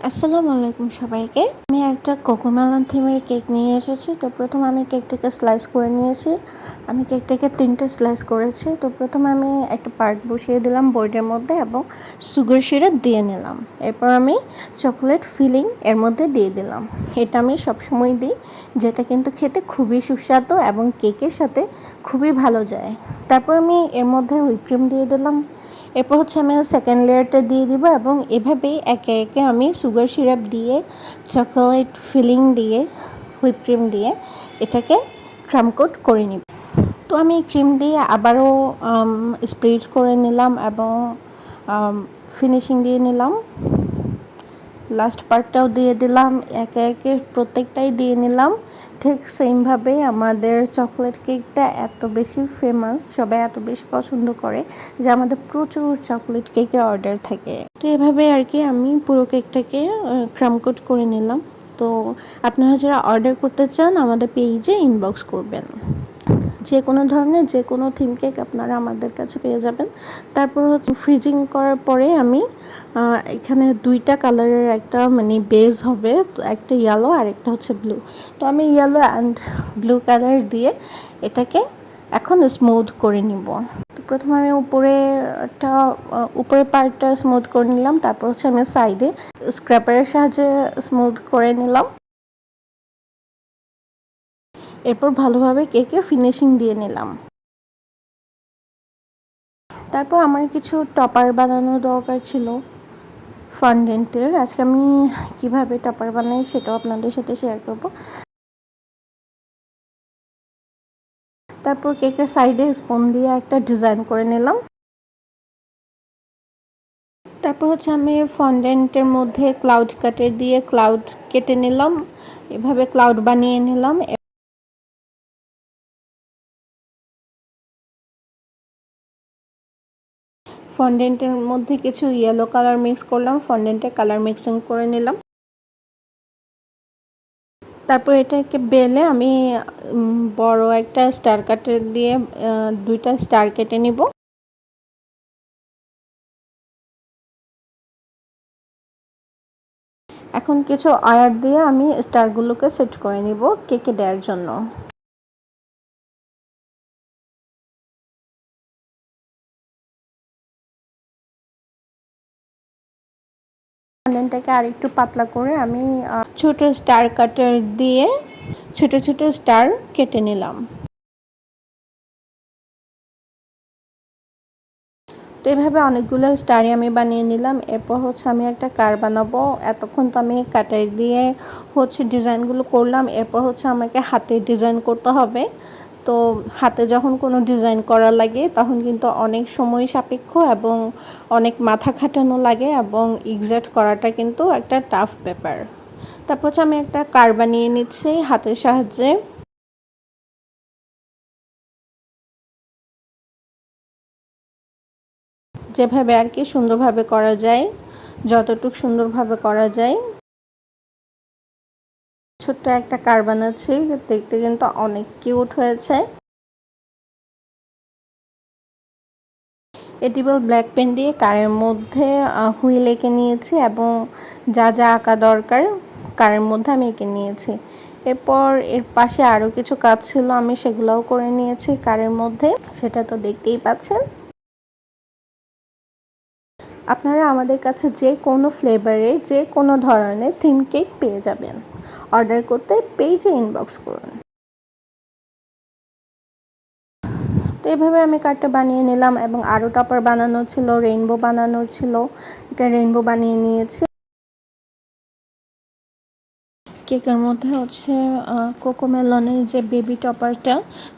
আসসালামু আলাইকুম সবাইকে। আমি একটা কোকোমেলন থিমের কেক নিয়ে এসেছি। তো প্রথমে আমি কেকটাকে স্লাইস করে নিয়েছি। আমি কেকটাকে 3টে স্লাইস করেছি। তো প্রথমে আমি একটা পার্ট বসিয়ে দিলাম বোর্ডের মধ্যে এবং সুগার সিরাপ দিয়ে নিলাম। এরপর আমি চকোলেট ফিলিং এর মধ্যে দিয়ে দিলাম। এটা আমি সবসময় দিই, যেটা কিন্তু খেতে খুবই সুস্বাদু এবং কেকের সাথে খুবই ভালো যায়। তারপর আমি এর মধ্যে হুইপ ক্রিম দিয়ে দিলাম। এরপর আমি সেকেন্ড লেয়ারটা দিয়ে দিব এবং এভাবেই একে একে আমি সুগার সিরাপ দিয়ে, চকোলেট ফিলিং দিয়ে, হুইপ ক্রিম দিয়ে এটাকে ক্রাম কোট করে নিব। তো আমি ক্রিম দিয়ে আবারও স্প্রেড করে নিলাম এবং ফিনিশিং দিয়ে নিলাম। লাস্ট পার্টটাও দিয়ে দিলাম, একে একে প্রত্যেকটাই দিয়ে নিলাম। ঠিক সেমভাবে আমাদের চকলেট কেকটা এত বেশি ফেমাস, সবাই এত বেশি পছন্দ করে যে আমাদের প্রচুর চকলেট কেকের অর্ডার থাকে। তো এভাবে আর কি আমি পুরো কেকটাকে ক্রাম কোট করে নিলাম। তো আপনারা যারা অর্ডার করতে চান আমাদের পেজে ইনবক্স করবেন। যে কোনো ধরনের যে কোনো থিম কেক আপনারা আমাদের কাছে পেয়ে যাবেন। তারপর ফ্রিজিং করার পরে আমি এখানে 2টা কালারের একটা বেজ হবে, তো একটা ইয়েলো আর একটা ব্লু। তো আমি ইয়েলো অ্যান্ড ব্লু কালার দিয়ে এটাকে এখন স্মুথ করে নিব। তো প্রথমে আমি উপরের পার্টটা স্মুথ করে নিলাম। তারপর আমি সাইডে স্ক্র্যাপারের সাহায্যে স্মুথ করে নিলাম। এরপর ভালোভাবে কেকে ফিনিশিং দিয়ে নিলাম। তারপর আমার কিছু টপার বানানো দরকার ছিল ফন্ডেন্টের। আজকে আমি কিভাবে টপার বানাই সেটাও আপনাদের সাথে শেয়ার করব। তারপর কেকের সাইডে স্পুন দিয়ে একটা ডিজাইন করে নিলাম। তারপর আমি ফন্ডেন্টের মধ্যে ক্লাউড কাটার দিয়ে ক্লাউড কেটে নিলাম, এভাবে ক্লাউড বানিয়ে নিলাম। ফন্ডেন্টের মধ্যে কিছু ইয়েলো কালার মিক্স করলাম, ফন্ডেন্টের কালার মিক্সিং করে নিলাম। তারপর এটাকে বেলে আমি বড় একটা স্টার কাটার দিয়ে 2টা স্টার কেটে নিব। এখন কিছু ওয়্যার দিয়ে আমি স্টারগুলোকে সেট করে নিব কেকে দেওয়ার জন্য। ফন্ডেন্টটাকে আরেকটু পাতলা করে আমি ছোট স্টার কাটার দিয়ে ছোট ছোট স্টার কেটে নিলাম। তো এভাবে অনেকগুলো স্টারই আমি বানিয়ে নিলাম। এরপর আমি একটা কার বানাবো। এতক্ষণ তো আমি কাটার দিয়ে ডিজাইনগুলো করলাম। এরপর আমাকে হাতে ডিজাইন করতে হবে। তো হাতে যখন কোনো ডিজাইন করা লাগে তখন কিন্তু অনেক সময় সাপেক্ষ এবং অনেক মাথা খাটানো লাগে এবং এক্সাক্ট করাটা কিন্তু একটা টাফ ব্যাপার। তারপর আমি একটা কার বানিয়ে নিচ্ছি হাতের সাহায্যে। যেভাবে আর কি সুন্দরভাবে করা যায়, যতটুকু সুন্দরভাবে করা যায়। ছোট্ট একটা কার বানাচ্ছি, দেখতে কিন্তু অনেক কিউট হয়েছে। এডিবল ব্ল্যাক পেন দিয়ে কারের মধ্যে হুইল এঁকে নিয়েছি এবং যা যা আঁকা দরকার কারের মধ্যে আমি এঁকে নিয়েছি। এরপর এর পাশে আরও কিছু কাজ ছিল, আমি সেগুলোও করে নিয়েছি কারের মধ্যে, সেটা তো দেখতেই পাচ্ছেন। আপনারা আমাদের কাছে যে কোনো ফ্লেভারে যে কোনো ধরনের থিম কেক পেয়ে যাবেন। অর্ডার করতে পেজে ইনবক্স করুন। তো এভাবে আমি কার্ডটা বানিয়ে নিলাম এবং আরও টপার বানানো ছিল, রেইনবো বানানো ছিল, এটা রেইনবো বানিয়ে নিয়েছি। কেকের মধ্যে কোকোমেলনের যে বেবি টপারটা,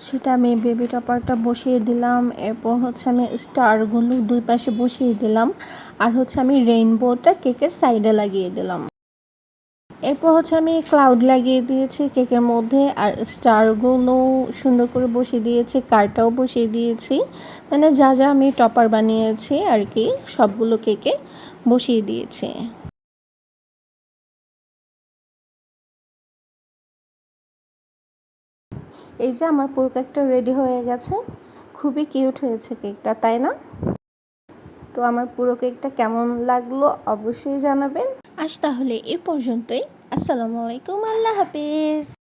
সেটা আমি বেবি টপারটা বসিয়ে দিলাম। এরপর আমি স্টারগুলো 2 পাশে বসিয়ে দিলাম আর আমি রেইনবোটা কেকের সাইডে লাগিয়ে দিলাম। এরপর আমি ক্লাউড লাগিয়ে দিয়েছি কেকের মধ্যে আর স্টারগুলো সুন্দর করে বসিয়ে দিয়েছি, কারটাও বসিয়ে দিয়েছি। মানে যা যা আমি টপার বানিয়েছি আর কি সবগুলো কেকে বসিয়ে দিয়েছি। এই যে আমার পুরো কেকটা রেডি হয়ে গেছে। খুবই কিউট হয়েছে কেকটা, তাই না? তো আমার পুরো কেকটা কেমন লাগলো অবশ্যই জানাবেন। আজ তাহলে এ পর্যন্তই। আসসালামু আলাইকুম, আল্লাহ হাফেজ।